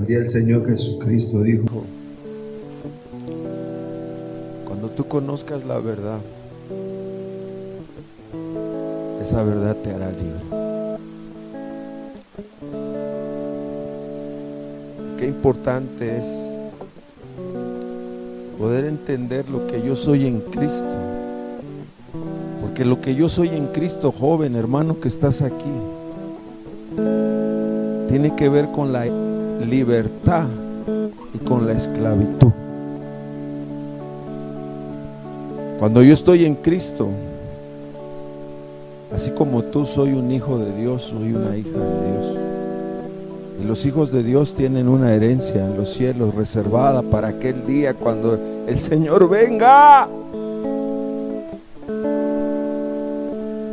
El Señor Jesucristo dijo: cuando tú conozcas la verdad, esa verdad te hará libre. Qué importante es poder entender lo que yo soy en Cristo, porque lo que yo soy en Cristo, joven, hermano que estás aquí, tiene que ver con la libertad y con la esclavitud. Cuando yo estoy en Cristo, así como tú, soy un hijo de Dios, soy una hija de Dios, y los hijos de Dios tienen una herencia en los cielos reservada para aquel día cuando el Señor venga.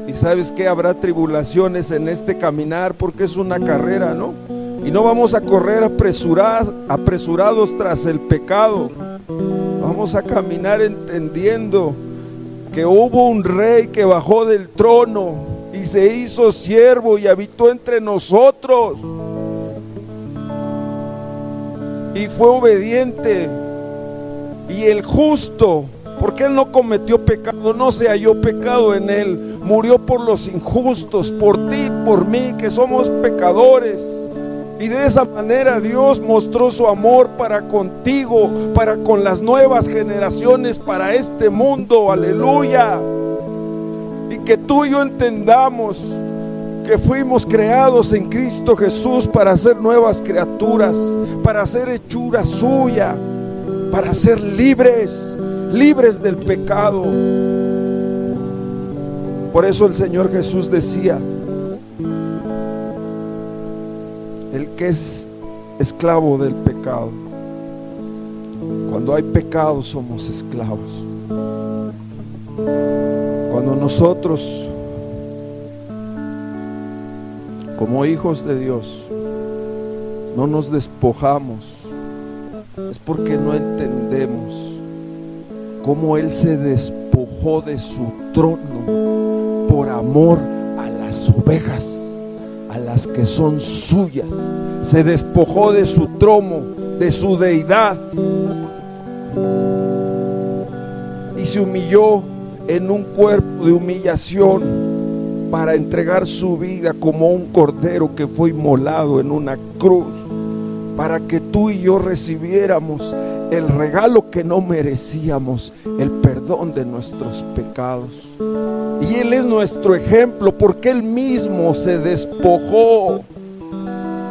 Y sabes que habrá tribulaciones en este caminar, porque es una carrera, ¿no? Y no vamos a correr apresurados tras el pecado. Vamos a caminar entendiendo que hubo un rey que bajó del trono y se hizo siervo y habitó entre nosotros. Y fue obediente. Y el justo, porque él no cometió pecado, no se halló pecado en él, murió por los injustos, por ti, por mí, que somos pecadores. Y de esa manera Dios mostró su amor para contigo, para con las nuevas generaciones, para este mundo. Aleluya. Y que tú y yo entendamos que fuimos creados en Cristo Jesús para ser nuevas criaturas, para ser hechura suya, para ser libres del pecado. Por eso el Señor Jesús decía: el que es esclavo del pecado, cuando hay pecado somos esclavos. Cuando nosotros, como hijos de Dios, no nos despojamos, es porque no entendemos cómo Él se despojó de su trono por amor a las ovejas, a las que son suyas. Se despojó de su trono, de su deidad, y se humilló en un cuerpo de humillación para entregar su vida como un cordero que fue inmolado en una cruz, para que tú y yo recibiéramos el regalo que no merecíamos, el perdón de nuestros pecados. Y Él es nuestro ejemplo, porque Él mismo se despojó.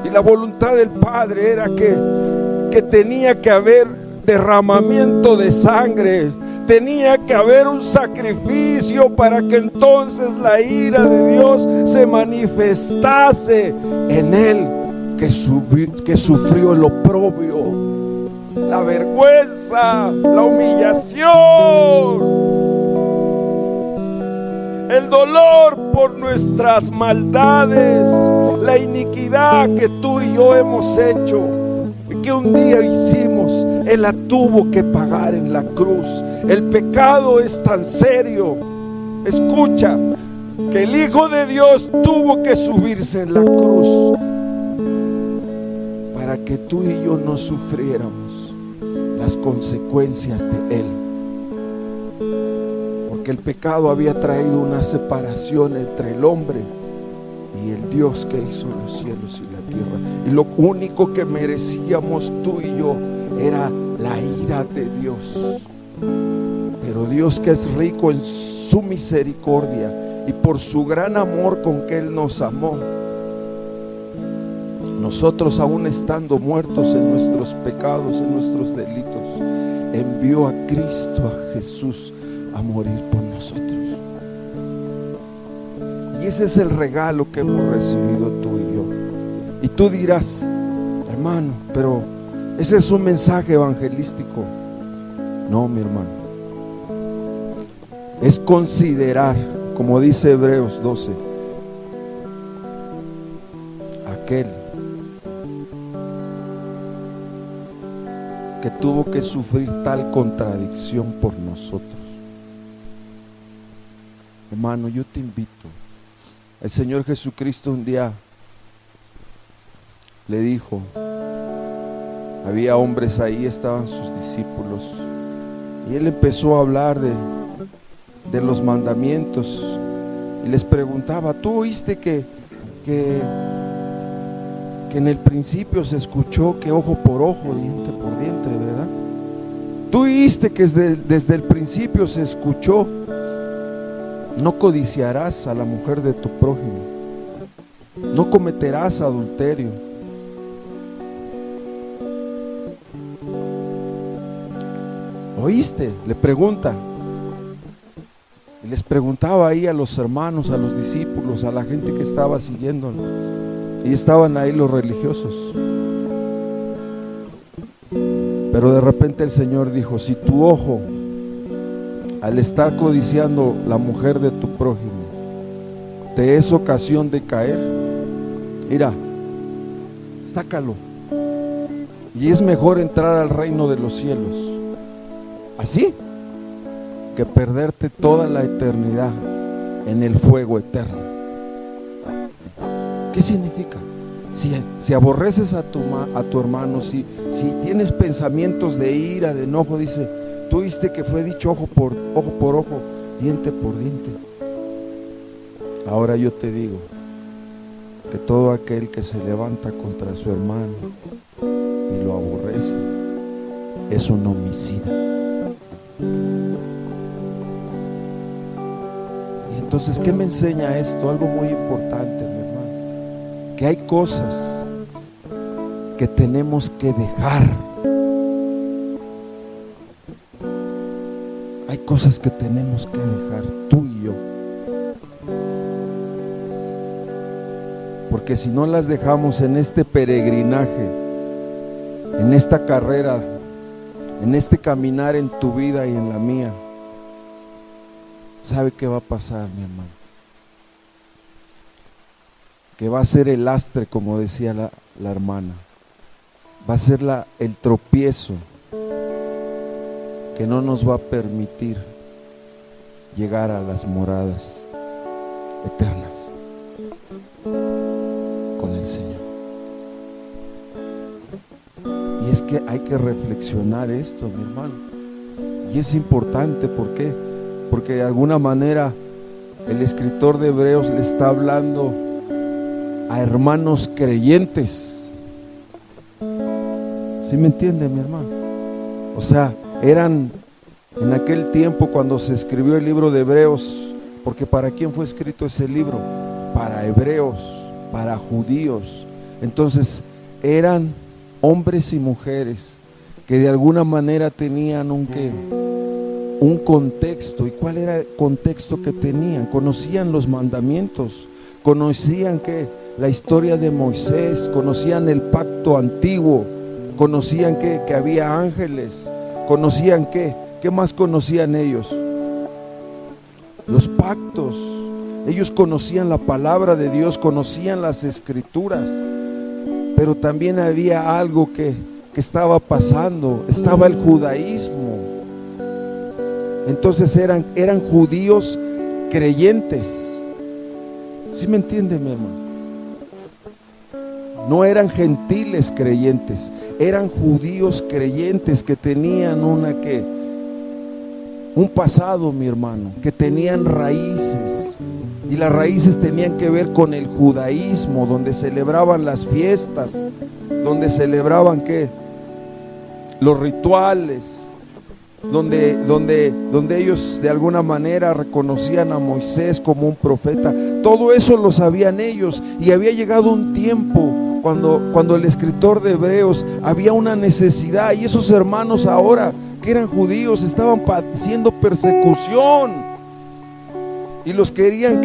Y la voluntad del Padre era que tenía que haber derramamiento de sangre, tenía que haber un sacrificio para que entonces la ira de Dios se manifestase en Él, que sufrió el oprobio, la vergüenza, la humillación, el dolor por nuestras maldades, la iniquidad que tú y yo hemos hecho y que un día hicimos. Él la tuvo que pagar en la cruz. El pecado es tan serio, escucha, que el Hijo de Dios tuvo que subirse en la cruz para que tú y yo no sufriéramos las consecuencias de Él. Porque el pecado había traído una separación entre el hombre y el Dios que hizo los cielos y la tierra. Y lo único que merecíamos tú y yo era la ira de Dios. Pero Dios, que es rico en su misericordia y por su gran amor con que Él nos amó, nosotros, aún estando muertos en nuestros pecados, en nuestros delitos, envió a Cristo, a Jesús, a morir por nosotros. Y ese es el regalo que hemos recibido tú y yo. Y tú dirás: hermano, pero ese es un mensaje evangelístico. No, mi hermano, es considerar, como dice Hebreos 12, aquel que tuvo que sufrir tal contradicción por nosotros. Hermano, yo te invito. El Señor Jesucristo un día le dijo, había hombres ahí, estaban sus discípulos, y Él empezó a hablar de los mandamientos y les preguntaba, ¿tú oíste que en el principio se escuchó que ojo por ojo, diente por diente, ¿verdad? Tú oíste que desde el principio se escuchó, no codiciarás a la mujer de tu prójimo, no cometerás adulterio. ¿Oíste? Le pregunta. Y les preguntaba ahí a los hermanos, a los discípulos, a la gente que estaba siguiéndolo. Y estaban ahí los religiosos. Pero de repente el Señor dijo, si tu ojo, al estar codiciando la mujer de tu prójimo, te es ocasión de caer, mira, sácalo. Y es mejor entrar al reino de los cielos así que perderte toda la eternidad en el fuego eterno. ¿Qué significa? Si aborreces a tu hermano, si tienes pensamientos de ira, de enojo, dice, tú viste que fue dicho ojo por ojo, diente por diente. Ahora yo te digo que todo aquel que se levanta contra su hermano y lo aborrece es un homicida. Y entonces, ¿qué me enseña esto? Algo muy importante, mi hermano, que hay cosas que tenemos que dejar. Hay cosas que tenemos que dejar, tú y yo, porque si no las dejamos en este peregrinaje, en esta carrera, en este caminar en tu vida y en la mía, ¿sabe qué va a pasar, mi hermano? Que va a ser el lastre, como decía la hermana, va a ser el tropiezo que no nos va a permitir llegar a las moradas eternas con el Señor. Y es que hay que reflexionar esto, mi hermano. Y es importante, ¿por qué? Porque de alguna manera el escritor de Hebreos le está hablando a hermanos creyentes. ¿Sí me entiende, mi hermano? O sea, eran en aquel tiempo cuando se escribió el libro de Hebreos, porque ¿para quién fue escrito ese libro? Para hebreos, para judíos. Entonces eran hombres y mujeres que de alguna manera tenían un contexto. ¿Y cuál era el contexto que tenían? Conocían los mandamientos, conocían la historia de Moisés, conocían el pacto antiguo, conocían que había ángeles, conocían ¿qué más conocían ellos? Los pactos. Ellos conocían la palabra de Dios, conocían las escrituras, pero también había algo que estaba pasando, estaba el judaísmo. Entonces eran judíos creyentes. ¿Sí me entiende, mi hermano? No eran gentiles creyentes, eran judíos creyentes que tenían un pasado, mi hermano, que tenían raíces, y las raíces tenían que ver con el judaísmo, donde celebraban las fiestas, donde celebraban los rituales, donde ellos de alguna manera reconocían a Moisés como un profeta. Todo eso lo sabían ellos, y había llegado un tiempo cuando el escritor de Hebreos había una necesidad, y esos hermanos ahora que eran judíos estaban padeciendo persecución, y los querían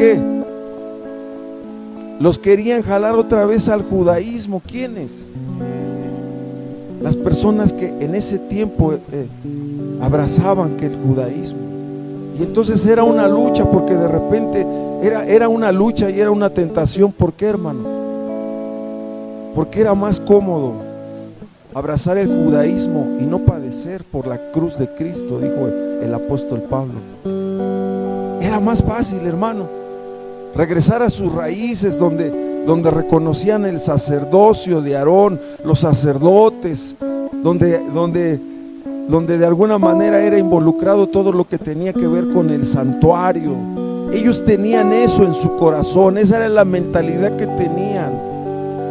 los querían jalar otra vez al judaísmo. ¿Quiénes? Las personas que en ese tiempo abrazaban el judaísmo. Y entonces era una lucha, porque de repente era una lucha y era una tentación. ¿Por qué, hermano? Porque era más cómodo abrazar el judaísmo y no padecer por la cruz de Cristo, dijo el apóstol Pablo. Era más fácil, hermano, regresar a sus raíces, donde reconocían el sacerdocio de Aarón, los sacerdotes, donde de alguna manera era involucrado todo lo que tenía que ver con el santuario. Ellos tenían eso en su corazón, esa era la mentalidad que tenían,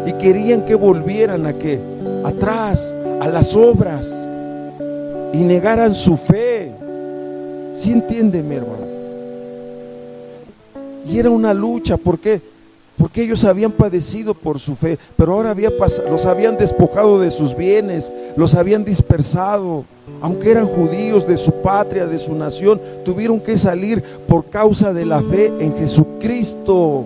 y querían que volvieran a qué, atrás, a las obras, y negaran su fe. ¿Sí entiende, mi hermano? Y era una lucha. ¿Por qué? Porque ellos habían padecido por su fe, pero ahora los habían despojado de sus bienes, los habían dispersado. Aunque eran judíos de su patria, de su nación, tuvieron que salir por causa de la fe en Jesucristo.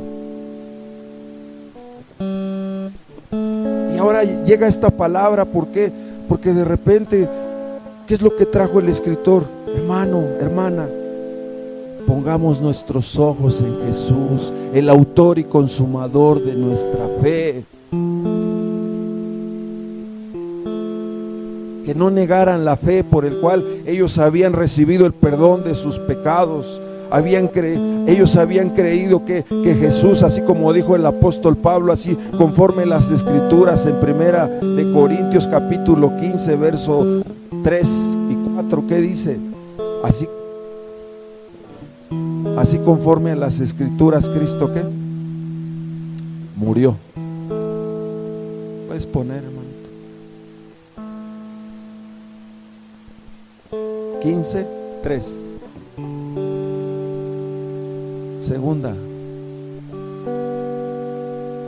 Y ahora llega esta palabra. ¿Por qué? Porque de repente, ¿qué es lo que trajo el escritor? Hermano, hermana, pongamos nuestros ojos en Jesús, el autor y consumador de nuestra fe. Que no negaran la fe por el cual ellos habían recibido el perdón de sus pecados. Ellos habían creído que Jesús, así como dijo el apóstol Pablo, así conforme las escrituras en 1 Corintios capítulo 15 verso 3 y 4, ¿qué dice? Así conforme a las escrituras, Cristo, ¿qué? Murió. Puedes poner, hermano. 15, 3. Segunda.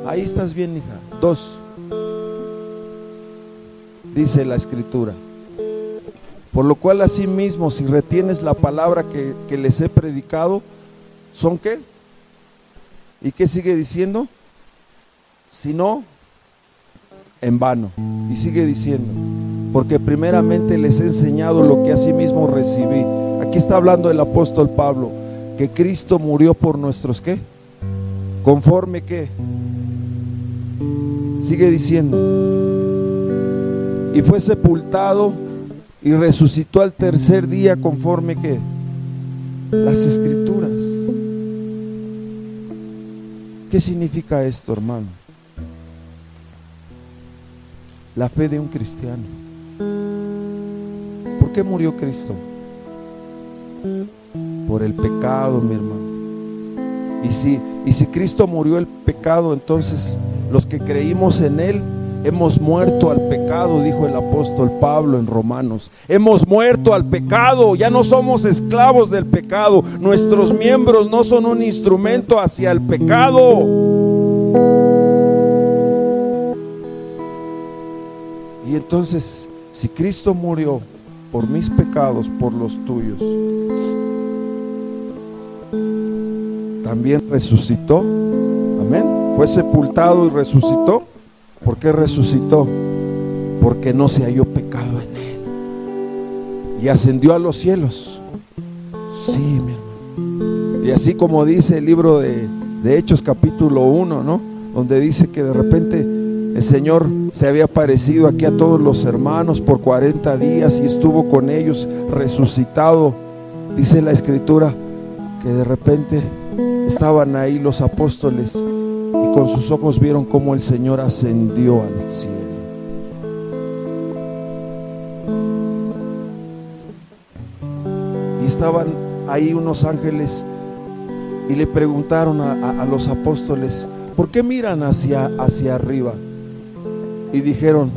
Ahí estás bien, hija. 2. Dice la escritura: por lo cual asimismo, si retienes la palabra que les he predicado, ¿son qué? ¿Y qué sigue diciendo? Si no, en vano. Y sigue diciendo: porque primeramente les he enseñado lo que asimismo recibí. Aquí está hablando el apóstol Pablo, que Cristo murió por nuestros ¿qué? Conforme ¿qué? Sigue diciendo: y fue sepultado y resucitó al tercer día conforme ¿qué? Las escrituras. ¿Qué significa esto, hermano? La fe de un cristiano. ¿Por qué murió Cristo? Por el pecado, mi hermano. Y si Cristo murió el pecado, entonces los que creímos en Él hemos muerto al pecado, dijo el apóstol Pablo en Romanos. Hemos muerto al pecado, ya no somos esclavos del pecado. Nuestros miembros no son un instrumento hacia el pecado. Y entonces, si Cristo murió por mis pecados, por los tuyos, también resucitó. Amén. Fue sepultado y resucitó. ¿Por qué resucitó? Porque no se halló pecado en Él. Y ascendió a los cielos. Sí, mi hermano. Y así como dice el libro de Hechos capítulo 1, ¿no? Donde dice que de repente el Señor se había aparecido aquí a todos los hermanos por 40 días y estuvo con ellos resucitado. Dice la escritura que de repente estaban ahí los apóstoles y con sus ojos vieron cómo el Señor ascendió al cielo. Y estaban ahí unos ángeles y le preguntaron a los apóstoles: ¿por qué miran hacia arriba? Y dijeron,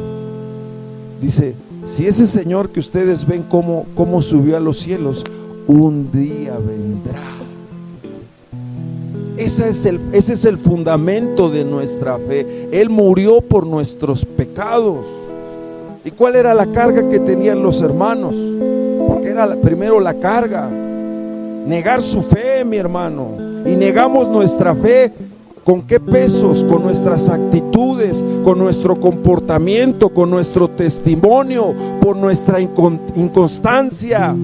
dice, si ese Señor que ustedes ven cómo subió a los cielos, un día vendrá. Ese es el fundamento de nuestra fe. Él murió por nuestros pecados. ¿Y cuál era la carga que tenían los hermanos? Porque era primero la carga, negar su fe, mi hermano. Y negamos nuestra fe. ¿Con qué pesos? Con nuestras actitudes, con nuestro comportamiento, con nuestro testimonio, por nuestra inconstancia,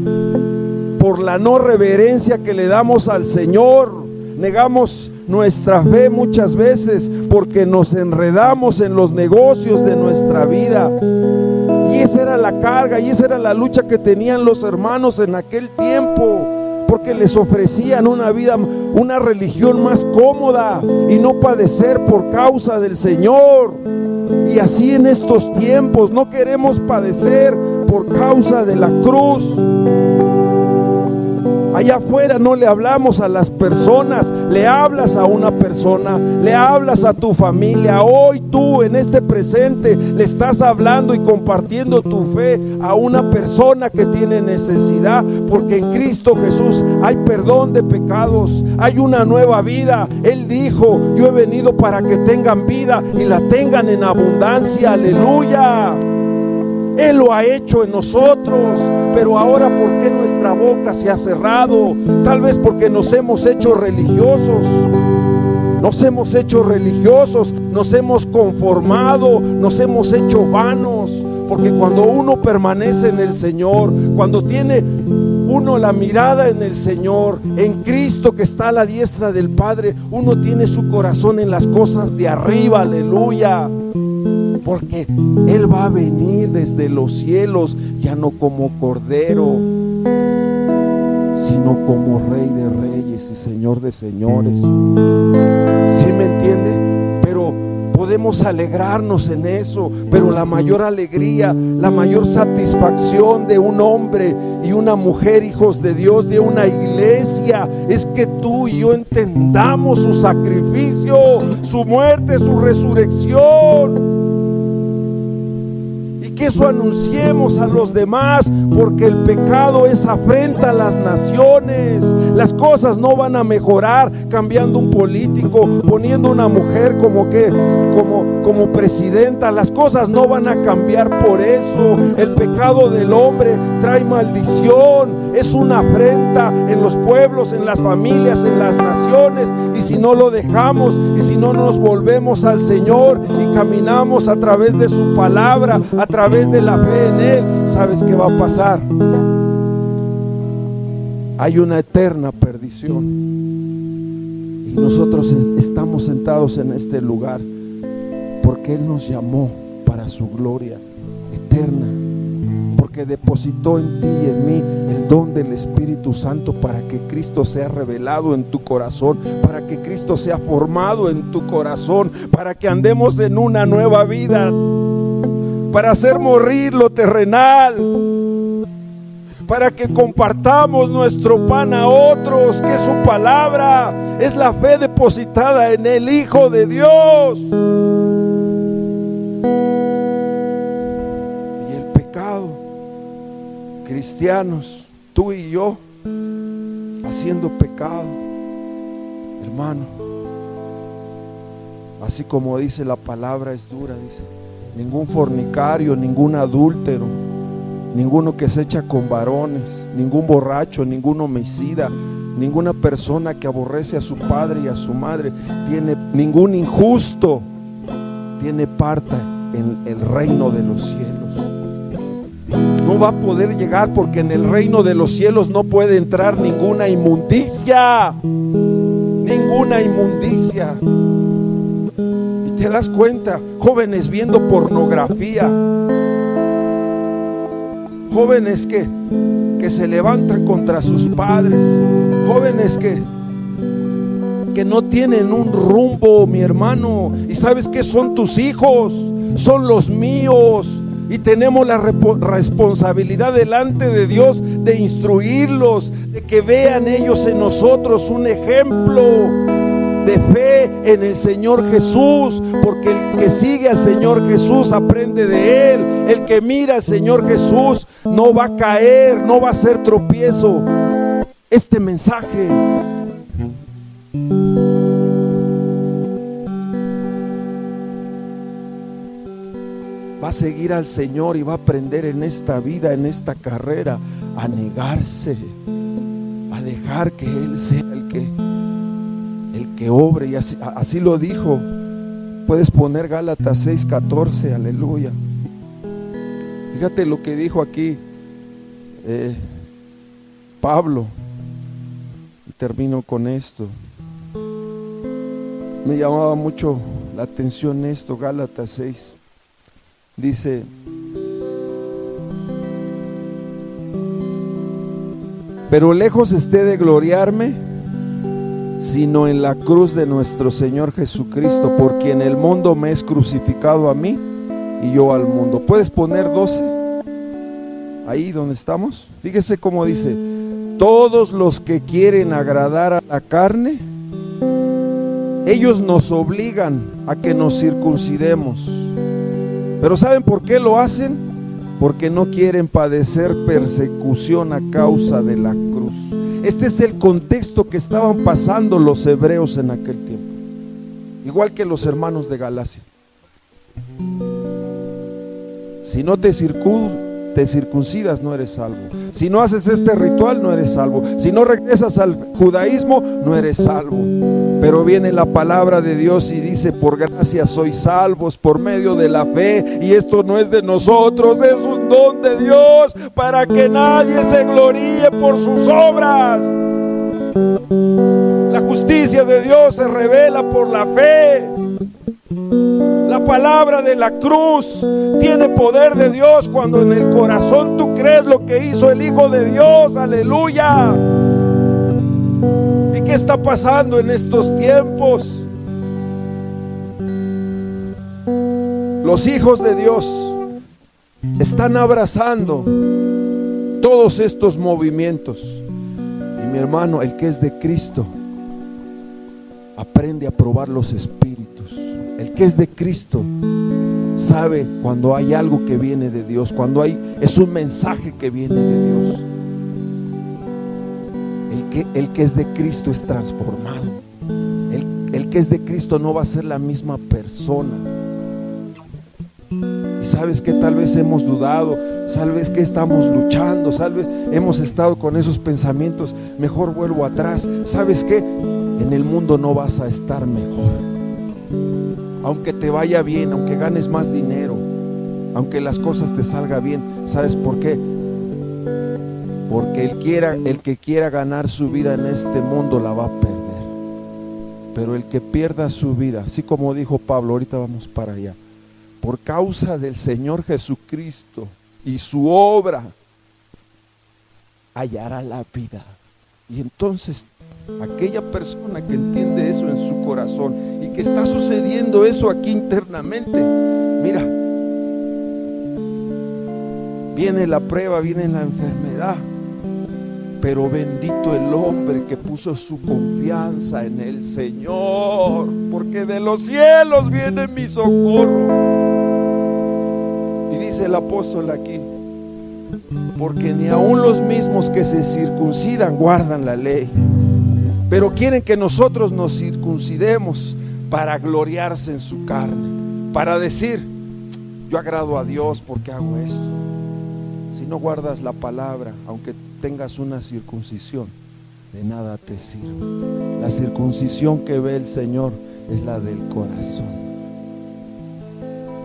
por la no reverencia que le damos al Señor. Negamos nuestra fe muchas veces porque nos enredamos en los negocios de nuestra vida. Y esa era la carga y esa era la lucha que tenían los hermanos en aquel tiempo. porque les ofrecían una vida, una religión más cómoda y no padecer por causa del Señor. Y así en estos tiempos no queremos padecer por causa de la cruz. Allá afuera no le hablamos a las personas, le hablas a una persona, le hablas a tu familia. Hoy tú en este presente le estás hablando y compartiendo tu fe a una persona que tiene necesidad, porque en Cristo Jesús hay perdón de pecados, hay una nueva vida. Él dijo: yo he venido para que tengan vida y la tengan en abundancia. Aleluya. Él lo ha hecho en nosotros, pero ahora ¿por qué nuestra boca se ha cerrado? Tal vez porque nos hemos hecho religiosos. Nos hemos conformado, nos hemos hecho vanos. Porque cuando uno permanece en el Señor, cuando tiene uno la mirada en el Señor, en Cristo que está a la diestra del Padre, uno tiene su corazón en las cosas de arriba. Aleluya. Porque Él va a venir desde los cielos, ya no como Cordero, sino como Rey de Reyes y Señor de Señores. ¿Sí me entiende? Pero podemos alegrarnos en eso, pero la mayor alegría, la mayor satisfacción de un hombre y una mujer, hijos de Dios, de una iglesia, es que tú y yo entendamos su sacrificio, su muerte, su resurrección. Que eso anunciemos a los demás, porque el pecado es afrenta a las naciones. Las cosas no van a mejorar cambiando un político, poniendo una mujer como presidenta. Las cosas no van a cambiar por eso. El pecado del hombre trae maldición, es una afrenta en los pueblos, en las familias, en las naciones. Y si no lo dejamos, y si no nos volvemos al Señor y caminamos a través de su palabra, a través de la fe en Él, ¿sabes qué va a pasar? Hay una eterna perdición. Y nosotros estamos sentados en este lugar porque Él nos llamó para su gloria eterna, porque depositó en ti y en mí el don del Espíritu Santo para que Cristo sea revelado en tu corazón, para que Cristo sea formado en tu corazón, para que andemos en una nueva vida, para hacer morir lo terrenal, para que compartamos nuestro pan a otros, que su palabra es la fe depositada en el Hijo de Dios. Y el pecado, cristianos, tú y yo, haciendo pecado, hermano, así como dice la palabra, es dura. Dice: ningún fornicario, ningún adúltero, ninguno que se echa con varones, ningún borracho, ningún homicida, ninguna persona que aborrece a su padre y a su madre, ningún injusto tiene parte en el reino de los cielos. No va a poder llegar, porque en el reino de los cielos no puede entrar ninguna inmundicia. Ninguna inmundicia. Y te das cuenta, jóvenes viendo pornografía, jóvenes que se levantan contra sus padres, jóvenes que no tienen un rumbo, mi hermano. Y sabes que son tus hijos, son los míos, y tenemos la responsabilidad delante de Dios de instruirlos, de que vean ellos en nosotros un ejemplo de fe en el Señor Jesús, porque el que sigue al Señor Jesús aprende de Él. El que mira al Señor Jesús no va a caer, no va a ser tropiezo. Este mensaje va a seguir al Señor y va a aprender en esta vida, en esta carrera, a negarse, a dejar que Él sea el que obre. Y así lo dijo. Puedes poner Gálatas 6:14, aleluya. Fíjate lo que dijo aquí Pablo, y termino con esto. Me llamaba mucho la atención esto. Gálatas 6 dice, pero lejos esté de gloriarme, sino en la cruz de nuestro Señor Jesucristo, por quien el mundo me es crucificado a mí y yo al mundo. ¿Puedes poner 12? Ahí donde estamos. Fíjese cómo dice: todos los que quieren agradar a la carne, ellos nos obligan a que nos circuncidemos. Pero ¿saben por qué lo hacen? Porque no quieren padecer persecución a causa de la cruz. Este es el contexto que estaban pasando los hebreos en aquel tiempo, igual que los hermanos de Galacia. Si no te circuncidas, no eres salvo. Si no haces este ritual, no eres salvo. Si no regresas al judaísmo, no eres salvo. Pero viene la palabra de Dios y dice: por gracia sois salvos por medio de la fe, y esto no es de nosotros, es un don de Dios, para que nadie se gloríe por sus obras. La justicia de Dios se revela por la fe. La palabra de la cruz tiene poder de Dios cuando en el corazón tú crees lo que hizo el Hijo de Dios. Aleluya. ¿Y qué está pasando en estos tiempos? Los hijos de Dios están abrazando todos estos movimientos. Y mi hermano, el que es de Cristo aprende a probar los espíritus. El que es de Cristo sabe cuando hay algo que viene de Dios, cuando es un mensaje que viene de Dios. El que es de Cristo es transformado. El que es de Cristo no va a ser la misma persona. Y sabes que tal vez hemos dudado, sabes que estamos luchando, sabes, hemos estado con esos pensamientos: mejor vuelvo atrás. ¿Sabes qué? En el mundo no vas a estar mejor. Aunque te vaya bien, aunque ganes más dinero, aunque las cosas te salgan bien. ¿Sabes por qué? Porque el que quiera ganar su vida en este mundo la va a perder. Pero el que pierda su vida, así como dijo Pablo, ahorita vamos para allá, por causa del Señor Jesucristo y su obra, hallará la vida. Y entonces aquella persona que entiende eso en su corazón y que está sucediendo eso aquí internamente, mira, viene la prueba, viene la enfermedad, pero bendito el hombre que puso su confianza en el Señor, porque de los cielos viene mi socorro. Y dice el apóstol aquí: porque ni aun los mismos que se circuncidan guardan la ley, pero quieren que nosotros nos circuncidemos para gloriarse en su carne, para decir: yo agrado a Dios porque hago esto. Si no guardas la palabra, aunque tengas una circuncisión, de nada te sirve. La circuncisión que ve el Señor es la del corazón,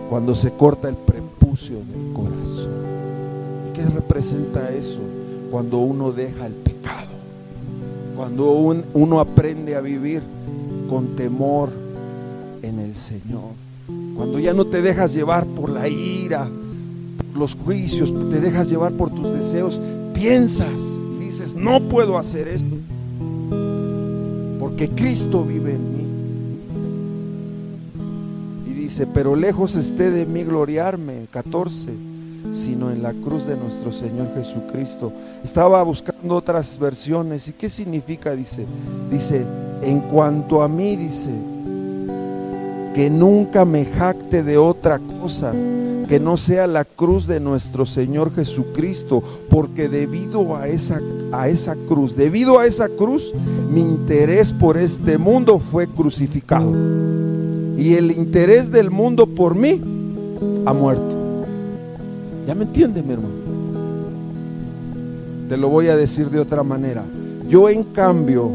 cuando se corta el prepucio del corazón. ¿Y qué representa eso? Cuando uno deja el pecado, cuando uno aprende a vivir con temor en el Señor, cuando ya no te dejas llevar por la ira, por los juicios, te dejas llevar por tus deseos, piensas y dices: no puedo hacer esto, porque Cristo vive en mí. Y dice: pero lejos esté de mí gloriarme, 14, sino en la cruz de nuestro Señor Jesucristo. Estaba buscando otras versiones. ¿Y qué significa? Dice, en cuanto a mí, dice, que nunca me jacte de otra cosa que no sea la cruz de nuestro Señor Jesucristo, porque debido a esa cruz, mi interés por este mundo fue crucificado, y el interés del mundo por mí ha muerto. ¿Ya me entiende, mi hermano? Te lo voy a decir de otra manera. Yo, en cambio,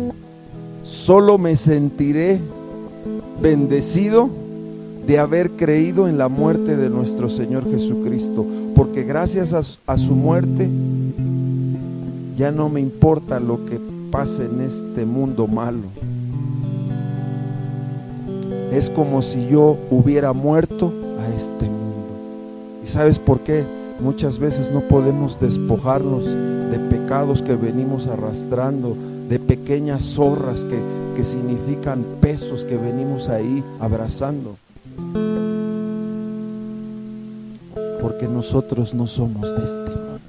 solo me sentiré bendecido de haber creído en la muerte de nuestro Señor Jesucristo, porque gracias a su muerte ya no me importa lo que pase en este mundo malo. Es como si yo hubiera muerto a este mundo. ¿Y sabes por qué? Muchas veces no podemos despojarnos de pecados que venimos arrastrando, de pequeñas zorras que significan pesos que venimos ahí abrazando. Porque nosotros no somos de este mundo.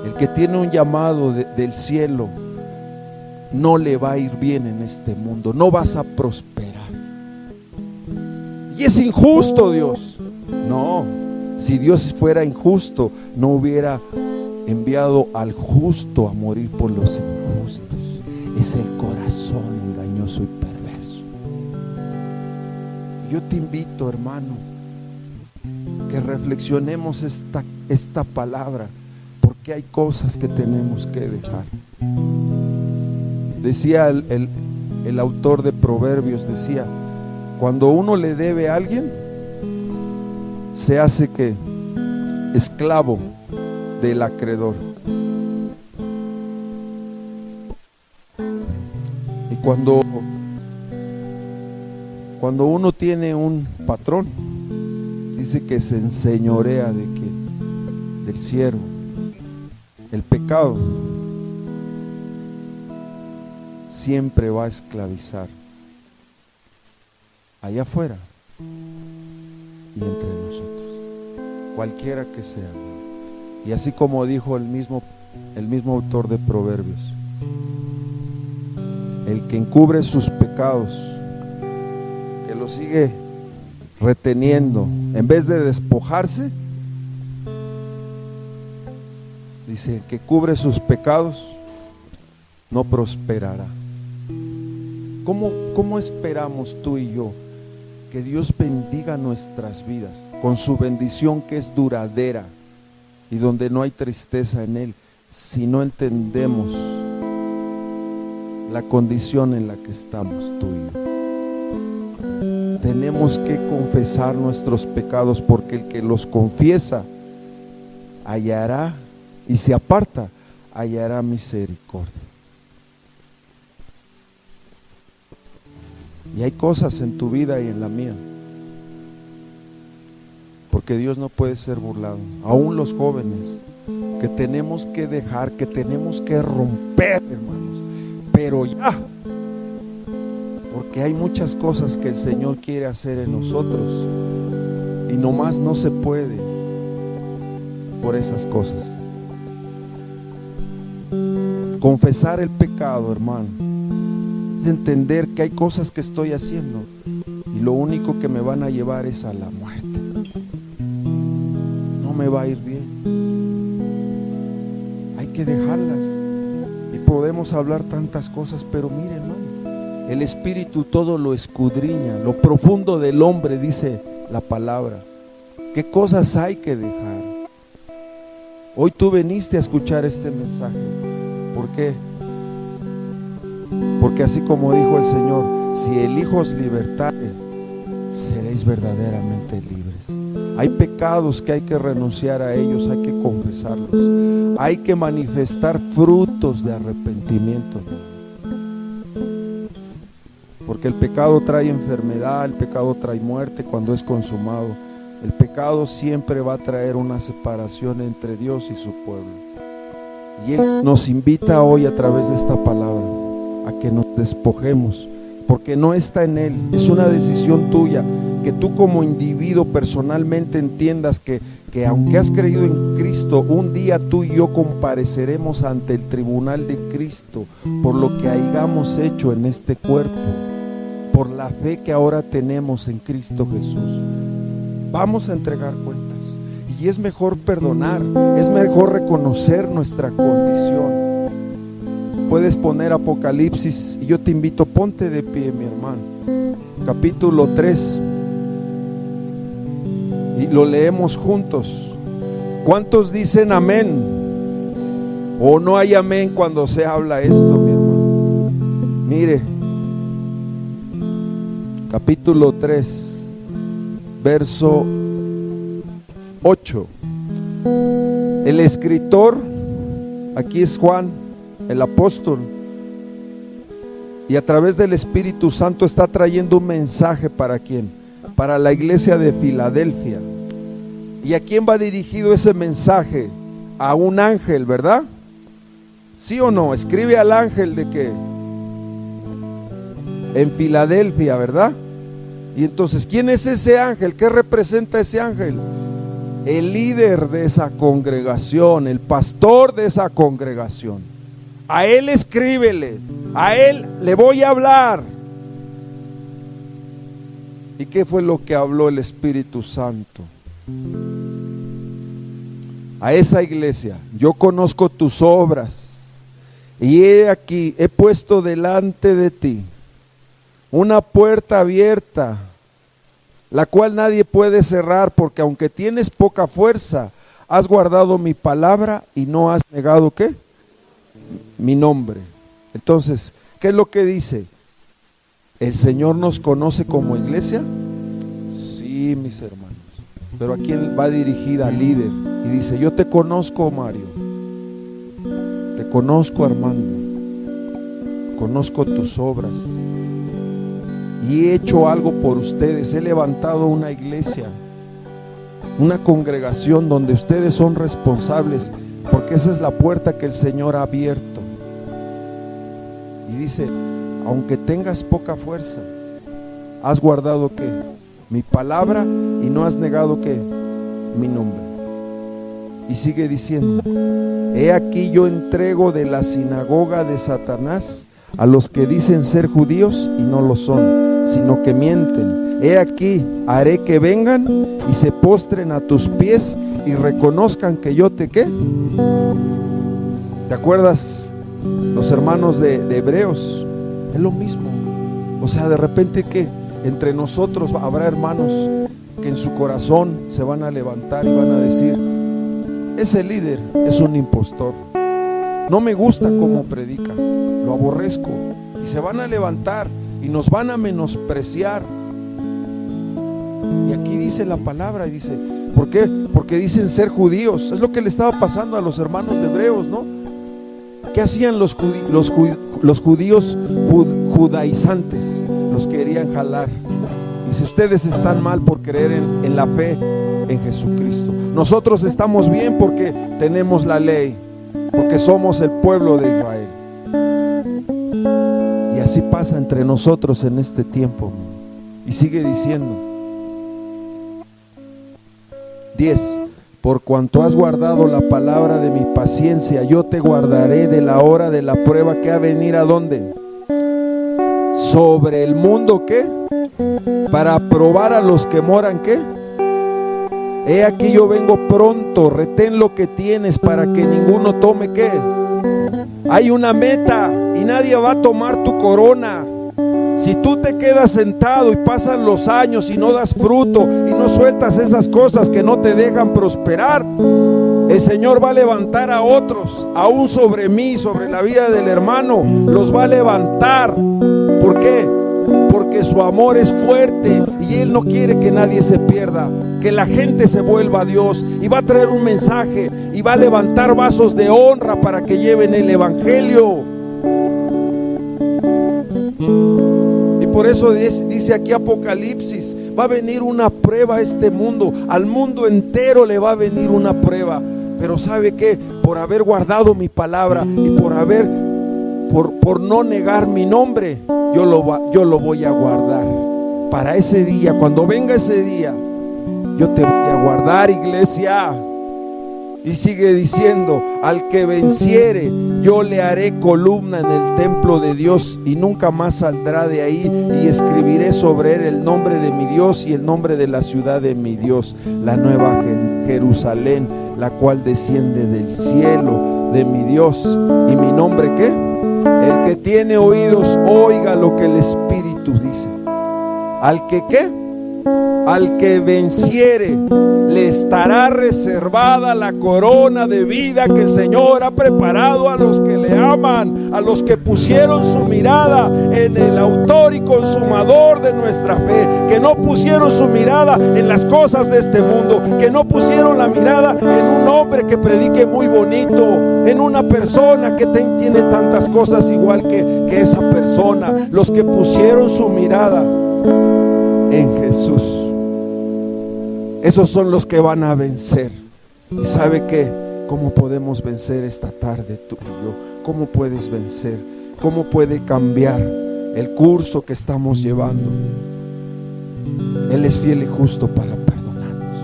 El que tiene un llamado del cielo, no le va a ir bien en este mundo, no vas a prosperar. Y es injusto, Dios. No, si Dios fuera injusto, no hubiera enviado al justo a morir por los injustos. Es el corazón engañoso y perverso. Yo te invito, hermano, que reflexionemos esta palabra, porque hay cosas que tenemos que dejar. Decía el autor de Proverbios, decía: cuando uno le debe a alguien, se hace que esclavo del acreedor. Y cuando uno tiene un patrón, dice que se enseñorea del siervo. El pecado siempre va a esclavizar, allá afuera y entre nosotros, cualquiera que sea. Y así como dijo el mismo autor de Proverbios, el que encubre sus pecados, que los sigue reteniendo, en vez de despojarse, dice: el que cubre sus pecados no prosperará. ¿Cómo esperamos tú y yo que Dios bendiga nuestras vidas con su bendición que es duradera y donde no hay tristeza en Él, si no entendemos la condición en la que estamos tú y yo? Tenemos que confesar nuestros pecados, porque el que los confiesa hallará, y se aparta, hallará misericordia. Y hay cosas en tu vida y en la mía, porque Dios no puede ser burlado. Aún los jóvenes, que tenemos que dejar, que tenemos que romper, hermanos, pero ya, porque hay muchas cosas que el Señor quiere hacer en nosotros y nomás no se puede por esas cosas. Confesar el pecado, hermano, es entender que hay cosas que estoy haciendo y lo único que me van a llevar es a la muerte. No me va a ir bien. Hay que dejarlas. Y podemos hablar tantas cosas, pero mire, hermano, el Espíritu todo lo escudriña, lo profundo del hombre, dice la palabra. ¿Qué cosas hay que dejar? Hoy tú viniste a escuchar este mensaje. ¿Por qué? Porque así como dijo el Señor, si el Hijo os libertare, seréis verdaderamente libres. Hay pecados que hay que renunciar a ellos, hay que confesarlos, hay que manifestar frutos de arrepentimiento. Porque el pecado trae enfermedad, el pecado trae muerte cuando es consumado. El pecado siempre va a traer una separación entre Dios y su pueblo. Y Él nos invita hoy a través de esta palabra a que nos despojemos, porque no está en Él, es una decisión tuya, que tú como individuo personalmente entiendas que aunque has creído en Cristo, un día tú y yo compareceremos ante el tribunal de Cristo por lo que hayamos hecho en este cuerpo, por la fe que ahora tenemos en Cristo Jesús. Vamos a entregar cuentas. Y es mejor perdonar, es mejor reconocer nuestra condición. Puedes poner Apocalipsis, y yo te invito, ponte de pie, mi hermano, capítulo 3, y lo leemos juntos. ¿Cuántos dicen amén? ¿O no hay amén cuando se habla esto, mi hermano? Mire, capítulo 3, verso 8. El escritor, aquí es Juan, el apóstol, y a través del Espíritu Santo está trayendo un mensaje. ¿Para quién? Para la iglesia de Filadelfia. ¿Y a quién va dirigido ese mensaje? A un ángel, ¿verdad? ¿Sí o no? Escribe al ángel de que en Filadelfia, ¿verdad? Y entonces, ¿quién es ese ángel? ¿Qué representa ese ángel? El líder de esa congregación, el pastor de esa congregación. A él escríbele, a él le voy a hablar. ¿Y qué fue lo que habló el Espíritu Santo? A esa iglesia: yo conozco tus obras, y he aquí, he puesto delante de ti una puerta abierta, la cual nadie puede cerrar, porque aunque tienes poca fuerza, has guardado mi palabra y no has negado ¿qué? Mi nombre. Entonces, ¿qué es lo que dice? ¿El Señor nos conoce como iglesia? Sí, mis hermanos. Pero ¿a quién va dirigida? Al líder. Y dice: yo te conozco, Mario, te conozco, Armando, conozco tus obras y he hecho algo por ustedes. He levantado una iglesia, una congregación donde ustedes son responsables, porque esa es la puerta que el Señor ha abierto. Y dice: aunque tengas poca fuerza, has guardado ¿qué? Mi palabra y no has negado ¿qué? Mi nombre. Y sigue diciendo: he aquí yo entrego de la sinagoga de Satanás a los que dicen ser judíos y no lo son, sino que mienten. He aquí, haré que vengan y se postren a tus pies y reconozcan que yo te ¿qué? ¿Te acuerdas los hermanos de Hebreos? Es lo mismo. O sea, de repente que entre nosotros habrá hermanos que en su corazón se van a levantar y van a decir: ese líder es un impostor, no me gusta cómo predica, lo aborrezco. Y se van a levantar y nos van a menospreciar. Y aquí dice la palabra, y dice: ¿por qué? Porque dicen ser judíos. Es lo que le estaba pasando a los hermanos de Hebreos, ¿no? ¿Qué hacían los judíos judaizantes? Los querían jalar. Dice: ustedes están mal por creer en la fe en Jesucristo. Nosotros estamos bien porque tenemos la ley, porque somos el pueblo de Israel. Y así pasa entre nosotros en este tiempo. Y sigue diciendo 10: por cuanto has guardado la palabra de mi paciencia, yo te guardaré de la hora de la prueba que ha de venir. ¿A dónde? Sobre el mundo, ¿qué? Para probar a los que moran, ¿qué? He aquí yo vengo pronto, retén lo que tienes para que ninguno tome, ¿qué? Hay una meta y nadie va a tomar tu corona. Si tú te quedas sentado y pasan los años y no das fruto y no sueltas esas cosas que no te dejan prosperar, el Señor va a levantar a otros, aún sobre mí, sobre la vida del hermano, los va a levantar. ¿Por qué? Porque su amor es fuerte y Él no quiere que nadie se pierda, que la gente se vuelva a Dios, y va a traer un mensaje y va a levantar vasos de honra para que lleven el evangelio. Y por eso dice aquí Apocalipsis: va a venir una prueba a este mundo, al mundo entero le va a venir una prueba. Pero ¿sabe qué? Por haber guardado mi palabra y por no negar mi nombre, yo lo voy a guardar para ese día. Cuando venga ese día, yo te voy a guardar, iglesia. Y sigue diciendo: al que venciere, yo le haré columna en el templo de Dios y nunca más saldrá de ahí, y escribiré sobre él el nombre de mi Dios y el nombre de la ciudad de mi Dios, la nueva Jerusalén, la cual desciende del cielo de mi Dios. ¿Y mi nombre qué? El que tiene oídos, oiga lo que el Espíritu dice. ¿Al que qué? Al que venciere, le estará reservada la corona de vida que el Señor ha preparado a los que le aman, a los que pusieron su mirada en el autor y consumador de nuestra fe, que no pusieron su mirada en las cosas de este mundo, que no pusieron la mirada en un hombre que predique muy bonito, en una persona que tiene tantas cosas igual que esa persona. Los que pusieron su mirada en Jesús, esos son los que van a vencer. ¿Y sabe qué? ¿Cómo podemos vencer esta tarde tú y yo? ¿Cómo puedes vencer? ¿Cómo puede cambiar el curso que estamos llevando? Él es fiel y justo para perdonarnos,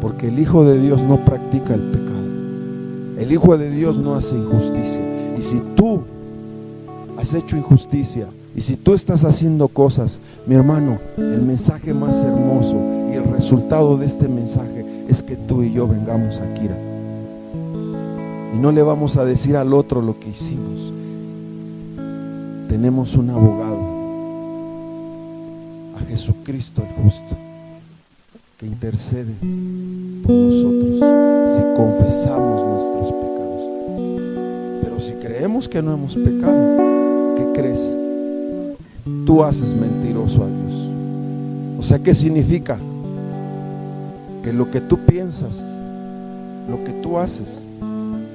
porque el Hijo de Dios no practica el pecado. El Hijo de Dios no hace injusticia. Y si tú has hecho injusticia, y si tú estás haciendo cosas, mi hermano, el mensaje más hermoso y el resultado de este mensaje es que tú y yo vengamos a Kira. Y no le vamos a decir al otro lo que hicimos. Tenemos un abogado, a Jesucristo el justo, que intercede por nosotros si confesamos nuestros pecados. Pero si creemos que no hemos pecado, ¿qué crees? Tú haces mentiroso a Dios. O sea, ¿qué significa? Que lo que tú piensas, lo que tú haces,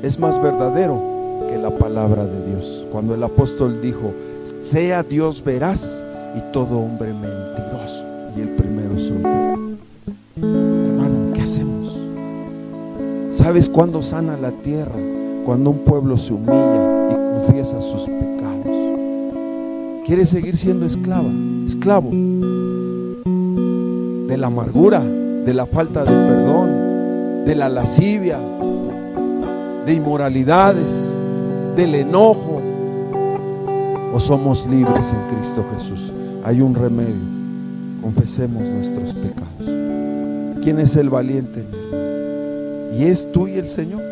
es más verdadero que la palabra de Dios. Cuando el apóstol dijo: sea Dios veraz y todo hombre mentiroso, y el primero soy yo. Hermano, ¿qué hacemos? ¿Sabes cuándo sana la tierra? Cuando un pueblo se humilla y confiesa sus pecados. ¿Quieres seguir siendo esclavo de la amargura, de la falta de perdón, de la lascivia, de inmoralidades, del enojo? ¿O somos libres en Cristo Jesús? Hay un remedio: confesemos nuestros pecados. ¿Quién es el valiente? Y es tú y el Señor.